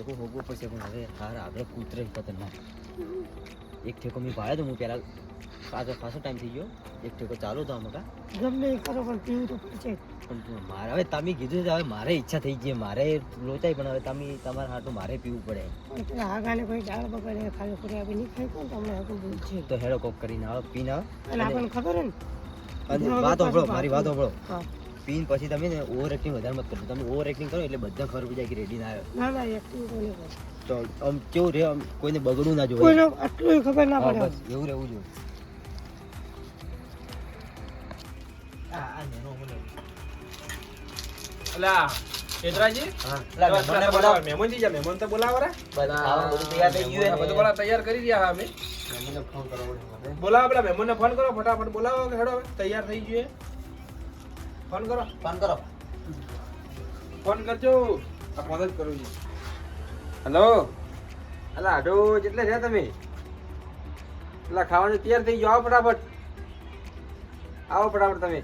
ઠેકો હોગવો પડશે પણ હવે હારા આપણે કૂતરે ખતરનાક એક ઠેકો મેં ભાડ્યો તો હું પહેલાં ખાસો ટાઈમ થઈ ગયો એક ઠેકો ચાલુ હતો આમાં ગમે એ કરો પણ પીવું તો પડશે પણ મારે હવે તમે કીધું છે હવે મારે ઈચ્છા થઈ ગઈ મારે લોચાઈ પણ હવે તમે તમારા હાટું મારે પીવું પડે પણ આગાને કોઈ દાળ બગાડે ખાલી ખોટી આપી નહીં ખાઈ કોણ તમને હકું ભૂલ છે તો હેડો કોક કરીને આવો પીને આવો અને આપણને ખબર હે ને અને વાત સાંભળો મારી વાત સાંભળો હા પીને પછી તમે ને ઓવર એક્ટિંગ વધારે મત કરજો તમે ઓવર એક્ટિંગ કરો એટલે બધા ખબર પડી જાય કે રેડી ના આવ્યો ના ના એક્ટિંગ કોને કરે તો આમ કેવું રે આમ કોઈને બગડવું ના જોઈએ કોઈને આટલું ખબર ના હા, પડે બસ એવું રહેવું જોઈએ આ નેનો મને અલા કેતરાજી હા લા મને બોલાવો મહેમાનજી જા મહેમાન તો બોલાવો રે બધા ખાવાનું બધું તૈયાર થઈ ગયું બધું બોલા તૈયાર કરી રહ્યા હા અમે મને ફોન કરો બોલાવો પેલા મહેમાનને ફોન કરો ફટાફટ બોલાવો કે હેડો હવે તૈયાર થઈ ગયું હે. ફોન કરો ફોન કરજો આ ફોન જ કરું છું હેલો અલા આડો જેટલે છે તમે અલા ખાવાનું તૈયાર થઈ ગયું આવો ફટાફટ તમે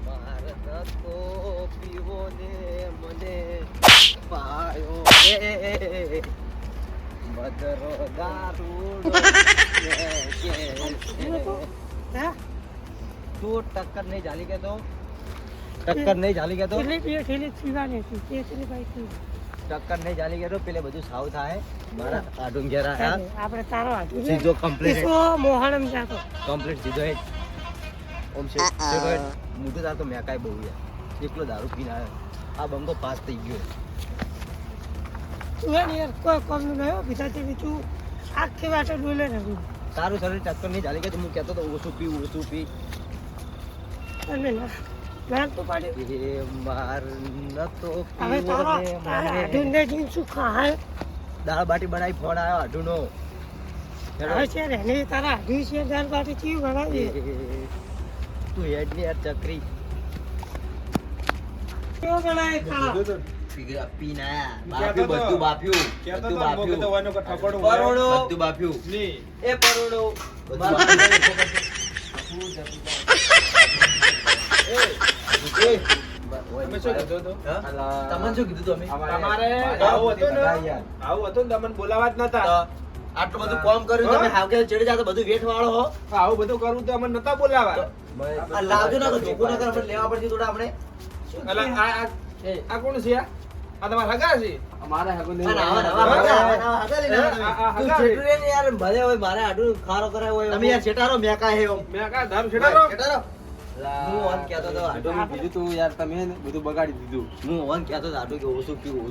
ભારત તો પીવો ને મને પાયો રે મધરો દારૂડો હા તું ટક્કર નહીં ઝાલી કે તો ટક્કર નહીં ઝાલી કે તો એટલે બે ઠેલી પીવાની હતી તે ઠેલી ભાઈ પી ટક્કર નહીં ઝાલી કે તો પેલે બધું સાવ થાય મારા આડું ઘેર આયા આપણે તારો હાજુ સીધો કમ્પ્લીટ સો મોહણમ જાતો કમ્પ્લીટ સીધો હે ઓમ છે મોટું તાર તો મેકાય બહુ યાર એકલો દારૂ પીને આવ્યો આ બંગો પાસ થઈ ગયો તું હે ને યાર કોઈ કોમ નું નયો બીજાથી બીજું આખી વાટે ડોલે નથી તારું શરીર ટક્કર નહીં ઝાલી કે તો હું કહેતો તો ઓછું પી અને ના તો પાડી એ માર ન તો હવે તારો આઢુંને જીન શું ખાય દાળ બાટી બનાવી ફોન આવ્યો આઢુનો હવે છે ને એને તારા આઢું છે દાળ બાટી ચીવ બનાવી તું હેડ ની યાર ચકરી કેવો બનાવે ખાવા પીને આયા બધું બાપ્યું કેતો બધું તો મોકે તો વાનો કો ઠપડું પરોડો બધું બાપ્યું ની એ પરોડો તમે શું કીધું હતું? તમને શું કીધું તું અમે તમારે આવું હતું ને આવું હતું ને તમને બોલાવા જ નતા આટલું બધું કામ કર્યું તમે હાવ કે ચડી જાતો બધું વેઠ વાળો હો આવું બધું કરવું તો અમને નતા બોલાવા આ લાવજો ના તો જોકું ના કર આપણે લેવા પડશે થોડા આપણે અલા આ કોણ છે આ તમારા હગા છે અમારે હગો નહીં હગા લઈને તું છેટું રે ને યાર ભલે હોય મારે આડું ખારો કરાય હોય તમે યાર છેટારો મેકા હે મેં કા દારૂ છેડારો હું ઓન કહેતો તો આડું બીજું તું યાર તમે બધું બગાડી દીધું હું ઓન કહેતો તો આડું કે ઓછું પીવું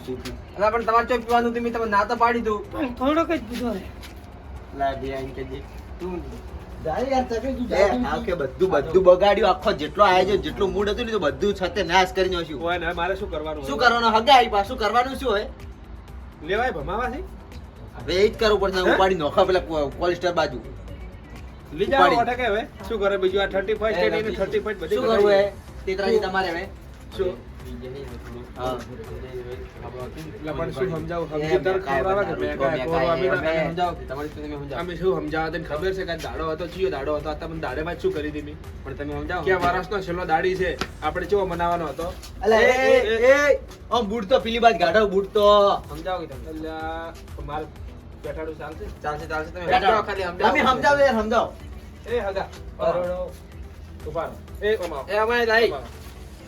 અલા પણ તમારે ચો પીવાનું તમે ના તો પાડી દઉં પણ થોડોક જ પીધો હે લા દે આઈ કે તું જાય યાર તમે તું જા હા કે બધું બગાડ્યું આખો જેટલો આયોજન જેટલું મૂડ હતું ને તો બધું છતે નાશ કરી નાખ્યું હોય ને મારે શું કરવાનું શું કરવાનું હગા આઈ પાછું કરવાનું શું હોય લેવાય ભમાવા છે હવે એ જ કરવું પડશે ઉપાડી નોખા પેલા પોલિસ્ટર બાજુ લઈ જાવ ઓટે કે હવે શું કરે બીજું આ 31st ડે ને 35 બધી શું કરવું હે તેતરાજી તમારે હવે શું હા પણ શું સમજાવું સમજૂતર ખવડાવે કે મેં કાંઈ કોરો આપી ના સમજાવ તમારી તમે સમજાવો અમે શું સમજાવવા તને ખબર છે કે દાડો હતો ચિયો દાડો હતો આ તમને દાડેમાં જ શું કરી દીધી પણ તમે સમજાવો કે વરસનો છેલ્લો દાડી છે આપણે કેવો મનાવવાનો હતો અલા એ ઓમ બૂટ તો પેલી બાદ ગાડો બૂટ તો સમજાવો કે તમે અલ્યા માર બેઠાડું ચાલશે ચાલશે તમે બેઠાડો ખાલી સમજાવો તમે સમજાવો યાર સમજાવો એ હગા પરોડો ઉભા રહો. એ અમાવ એ અમે લાઈ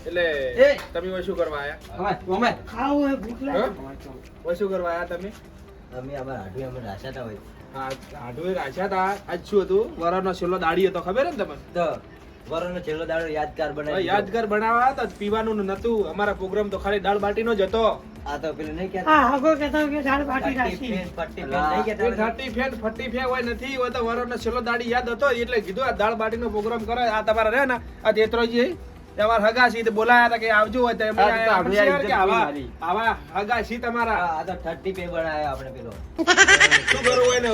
એટલે એ. તમે હવે શું કરવા આયા અમે ખાવું હોય ભૂખ લાગે હવે શું કરવા આયા તમે અમે અમાર હાડું અમે રાશાતા હોય હા આડુએ રાખ્યા હતા આજ શું હતું વરનો છેલ્લો દાડી હતો ખબર હે ને તમને તો વરનો છેલ્લો દાડો યાદગાર હવે બનાવી યાદગાર બનાવવા તો પીવાનું નતું અમારા પ્રોગ્રામ તો ખાલી દાળ બાટીનો જ હતો આ તો પેલું નહીં કે હા હગો કહેતો કે દાળ બાટી રાખી પટ્ટી પેન નહીં કેતા ફટી ફે હોય નથી હોય તો વરનો છેલ્લો દાડી યાદ હતો એટલે કીધું આ દાળ બાટીનો પ્રોગ્રામ કરે આ તમારા રહે ને આ તેતરોજી તમારા હગા સી બોલાયા હતા કે આવજો હોય તો એમને આયા કે આવા હગા સી તમારા આ તો 30 પે બનાવ્યો આપણે પેલો શું કરવું હોય ને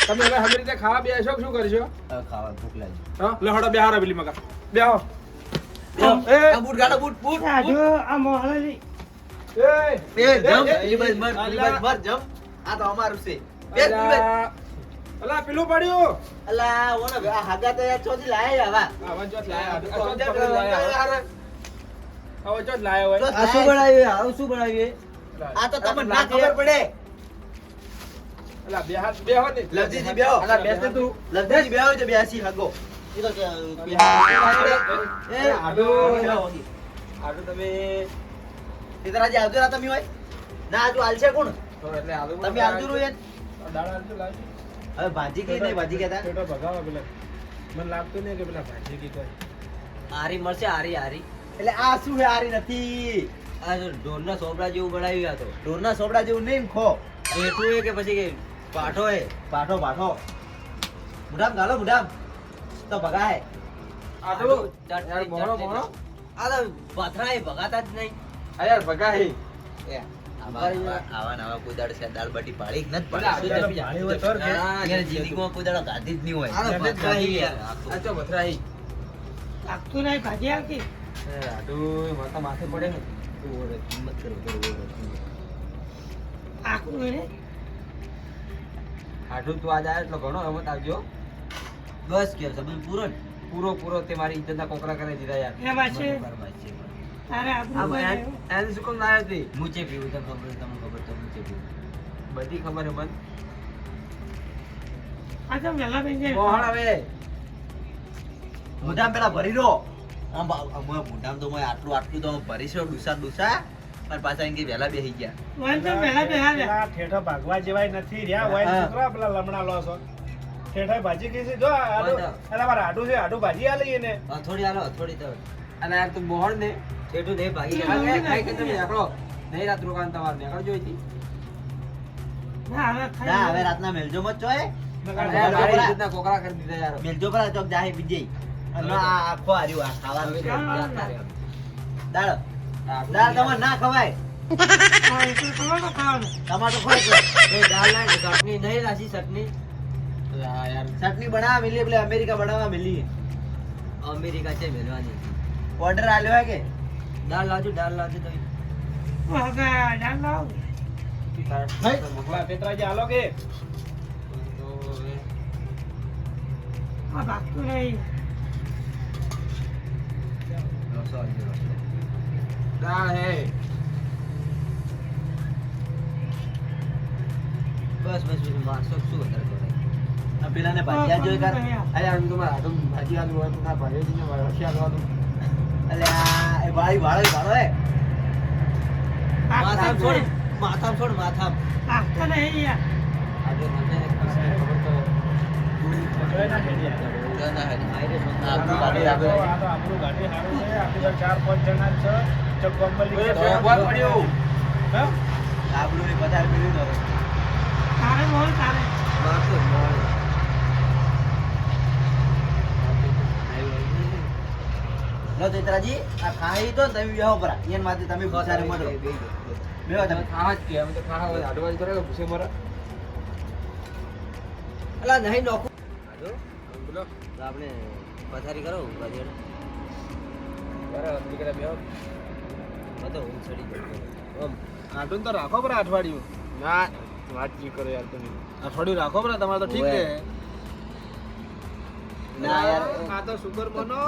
તમે હવે હમરી રીતે ખાવા બેસો કે શું કરશો ખાવા ભૂખ લાગી હા લે હડો બેહારો પેલી મગા બેહો એ આ બૂટ ગાડો બૂટ આજો આ મોહળી એ જમ પેલી બાજુ મર જમ આ તો અમારું છે એ પેલી બાજુ અલા પેલું પડ્યું અલા ઓને આ હાગા તો યાર ચોથી લાયા આવા આવા ચોથ લાયા આ ચોથ પકડી લાયા આવા ચોથ લાયા હોય આ શું બનાવ્યું આવું શું બનાવ્યું આ તો તમને ના ખબર પડે અલા બે હાથ બે હો ને લવજીજી બેહો અલા બેસ તું લવજીજી બેહો છે બેસી હાગો ઈ તો કે એ આડો આડો તમે સીતારાજી આવજો ના તમે હોય ના આજુ હાલ છે કોણ તો એટલે આડો તમે આવજો રો યાર દાડા આવજો લાવ હવે ભાજી કઈ નહીં ભાજી કહેતા પેટો ભગાવા પેલા મને લાગતું નહીં કે પેલા ભાજી કી કોઈ આરી મળશે આરી આરી એટલે આ શું હે આરી નથી આ જો ઢોરના સોપડા જેવું બનાવ્યું આ તો ઢોરના સોપડા જેવું નહીં ખો પેટું હે કે પછી કે પાઠો હે પાઠો પાઠો મુઢામ ગાલો મુઢામ તો ભગાય આડો યાર મોણો મોણો આ તો પથરાય ભગાતા જ નહીં આ યાર ભગાય આવા નવા કુદાડ છે દાળ બાટી પાડી ન જ પેલા પાડી આડો પાણી હોય તો કે યાર જિંદગીમાં કુદાડો ગાધી જ નહીં હોય આ તો પથરાય યાર આ ચો ભથરાઈ લાગતું નહીં ભાજી આવતી આડો માથા માથે પડે ને તું ઓરે કિંમત કરો આખું ને આડું તું આજ આવ્યો એટલે ઘણો રમત આવજો બસ કે સબલ પૂરો ને પૂરો પૂરો તે મારી ઇજ્જતના કોકરા કરી દીધા યાર એમાં છે બરાબર છે તારે આબરૂ બનાવ્યું. એને શું કામ લાવ્યા હતી મૂચે પીવું તો ખબર તમને ખબર તો મૂચે પીવું બધી ખબર હે મને આ તો વહેલા બેન જાય. મોહણ હવે મુઢામ પેલા ભરી રો આમ મુઢામ તો મોય આટલું આટલું તો ભરીશો ડુસા ડુસા પણ પાછા એમ કે વહેલા બેસી ગયા વન તો વહેલા બેહા લે. પેલા ઠેઠો ભાગવા જેવાય નથી રહ્યા હોય હા. છોકરા પેલા લમણા લો છો ઠેઠા ભાજી કઈ છે જો આડું વાંધો. અલા મારા આડું છે આડું ભાજી આલી એને થોડી હાલો થોડી તો અને યાર તું મોહણ ને પેટું નહીં ભાગી આ જાય. ખાઈ કે તમે નીકળો નહીં રાત રોકાણ તમારે નીકળ જોઈતી ના હવે ખાઈ ના હવે લો. રાતના મેલજો મત ચોય યાર મારી ઇજ્જતના કોકરા કરી દીધા યાર મેલજો પર ચોક જાહે બીજે અને આ આખો હાર્યું આ ખાવાનું છે દાળ દાળ તમારે ના ખવાય હા, એટલું ખબર તો ખાવાનું. ટમાટો ખવાય તો એ દાળ લાય, ચટણી નહીં રાશી ચટણી યાર ચટણી બનાવવા મિલી એટલે અમેરિકા બનાવવા મિલી અમેરિકા છે મેળવાની ઓર્ડર આલ્યો હે કે દાળ લાવજો તો હવે દાળ લાવ મોકલા પેતરાજી હાલો કે આ ભાગતું નહીં દાળ હે બસ મારશો શું વધારે કરાય. આ પેલાને ભાજ્યા જોઈ કર અરે આમ તો મારા હાથું ભાજી આલુ હોય તો ના ભાજે જ ને મારે રખી આલવાનું અલે આ એ વાળી વાળો હે માથામ છોડ માથામ આખતા નહીં યાર. આજે મને ખબર તો જોઈ ના હેડી આ. આપણું ગાડી આ તો રાખો. આપણું ગાડી સારું છે આપણે 4-5 જણા છે ચક કંપની ઓય બોલ પડ્યું હા આપણું એ બધા પીડ્યું તો તારે બોલ તારે મારતો મોહણ લો ચૈત્રાજી આ ખાઈ તો તમે બેહો પરા એન માટે તમે ભૂસારે મત રહો. બેહો તમે ખાવા જ કે અમે તો ખાવા હોય આડવાજ કરેલો પૂછે મારા અલા નહીં નોખું બોલો તો આપણે પથારી કરો બાજુ બરાબર નીકળ્યા બેહો તો હું ચડી ગયો આમ આટલું તો રાખો બરા અઠવાડિયું ના વાત જી કરો યાર તમે અઠવાડિયું રાખો બરા તમારે તો ઠીક ઓવે. છે ના યાર આ તો સુગર બનો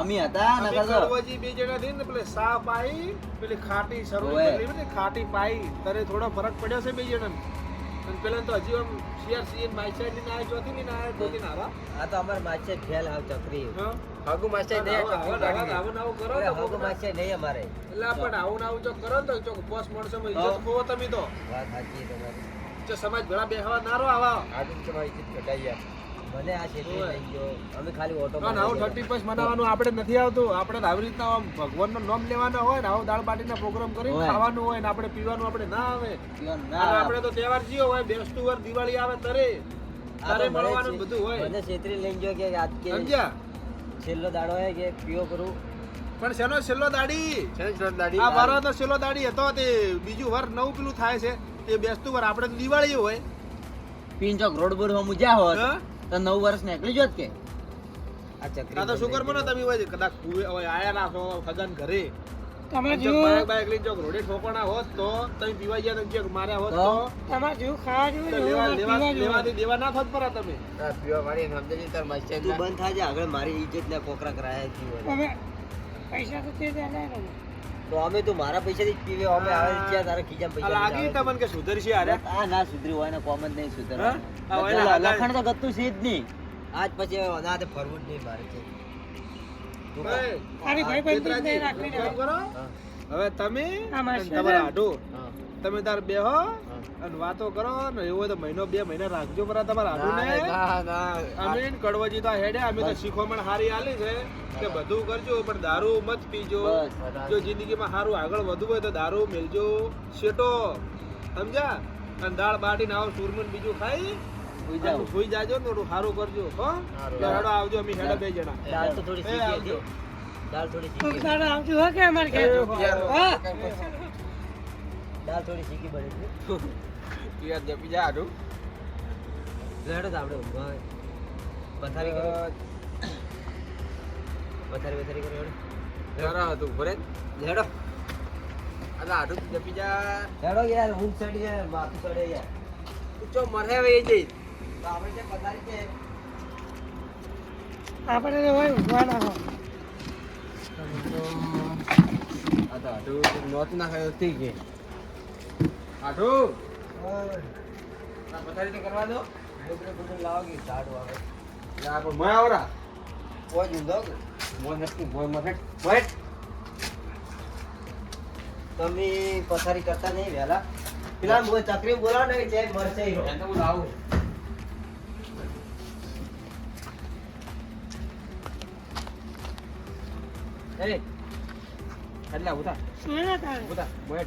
અમી હતા અમે નકર તો કડવાજી બે જણા થઈને પેલે સા પાઈ પેલી ખાટી શરૂ ઓવે. કરી ને ખાટી પાઈ તારે થોડો ફરક પડ્યો છે બે જણા અને પેલા તો હજી આમ સીઆરસી માઈ સાઈડ ની ના જોતી ની ના જોતી ના આવા આ તો અમાર માછે ફેલ હાવ ચકરી હા હગુ માછે નહીં આવું આવું કરો તો હગુ માછે નહીં અમારે એટલે પણ આવું આવું જો કરો તો જો પોસ મળશે માં ઇજ્જત ખોવો તમે તો વાત સાચી તમારી જો સમાજ ભેળા બેહવા નારો આવા આજુ તમારી ચીજ કટાઈ યાર મને આ છેતરી ઓવે. લઈ ગયો અમે ખાલી ઓટો ના આવું 35 મનાવવાનું આપણે નથી આવતું આપણે તો આવી રીતના આમ ભગવાનનું નામ લેવાનું હોય ને આવું દાળ બાટીના પ્રોગ્રામ કરી ઓવે. ખાવાનું હોય ને આપણે પીવાનું આપણે ના આવે યાર અને ના આપણે તો તહેવાર જીઓ હોય બેસતું વાર દિવાળી આવે તરે તારે મળવાનું ને બધું હોય મને છેતરી લઈ ગયો કે આજ કે સમજ્યા છેલ્લો દાડો હે કે પીઓ કરું પણ શેનો છેલ્લો દાડી આ વારો તો છેલ્લો દાડી હતો તે બીજું વાર નવું પેલું થાય છે તે બેસતું વાર આપણે તો દિવાળી હોય પિંચોક રોડ બોર હમ જ્યાં હોત હા? તો 9 વર્ષ નીકળી જોત કે આ ચકરી આ તો શું કરવાનું તમે હોય કદાચ કુવે હોય આયા ના છો ખજાન ઘરે તમારે જો જેવું બાઈક લઈને જો રોડે ઠોકવાના હોત તો તમે પીવા ગયા તો કે માર્યા હોત તો? તો તમારે જેવું ખાવા જેવું તો એવું લેવા પીવા જેવું. લેવાથી દેવા ના થોત પરા તમે તું બંધ થાજે આગળ મારી ઇજ્જત ને કોકરા કરાયા છે અમે પૈસા તો તે જ આલ્યા ને. તો અમે તો મારા પૈસાથી જ પીવે અમે આવે ત્યાં તારા ખીજામાં આ પૈસા લાગી તમને કે સુધરશે અરે આ ના સુધરી હોય ને કોમન નહીં સુધર હા? આ હોય ને આગળ- લખણ તો ગતું છે જ નહીં આજ પછી હવે અનાથે ફરવું જ નહીં મારે છે તું કહે. તારી ભાઈ બંધ જ નહીં રાખવી ને. કામ કરો હા, હવે તમે આ માર અને તમારા આઢો હા, તમે તાર બેહો હા. અને વાતો કરો ને એવું હોય તો મહિનો 2 મહિના રાખજો પરા તમારા આઢું ને અમે ને કડવાજી તો હેડે અમે તો શીખવામણ હારી આલી છે કે બધું કરજો પણ દારૂ મત પીજો બસ. જો જિંદગીમાં સારું આગળ વધવું હોય તો દારૂ મેલજો શેટો સમજ્યા અને દાળ બાટીને આવો સુરમન બીજું ખાઈ સુઈ જાઓ. અને સુઈ જાજો ને થોડું સારું કરજો હો સારું. તો હેડો આવજો અમે હેડો 2 જણા દાળ તો થોડી એ શીખી આવજો. હતી દાળ થોડી કોક શીખી દાડો આવજો હો કે અમારે ઘેર. હા? દાળ થોડી શીખી પડે યાર જપી જા આઢું લેડો તો આપણે ઊંઘવા આવે. પથારી કરો પથારી કરો હતું ભરે લેડો આઢું જપી જા લેડો યાર ઊંઘ ચડી જાય માથું ચડે યાર ચો મરે હવે એ જઈ તો આપણે જે પથારી છે આપણે તો હોય ઊંઘવાના હો. આ તો આઢું નોત ના ખાયો થઈ ગઈ આઢું આ પથારી તો કરવા દો લાવો કે ઝાડ વાવે આ પણ મોય આવરા કોઈ ઊંઘો મોય નથી મોય મરે મોય તમે પથારી કરતા નહીં વહેલા પેલા ચકરી બોલાવો ને જે મરશે ઈ એને હું લાવું એ એટલે ઉતા સુઈ ને તારે. ઉતા મોય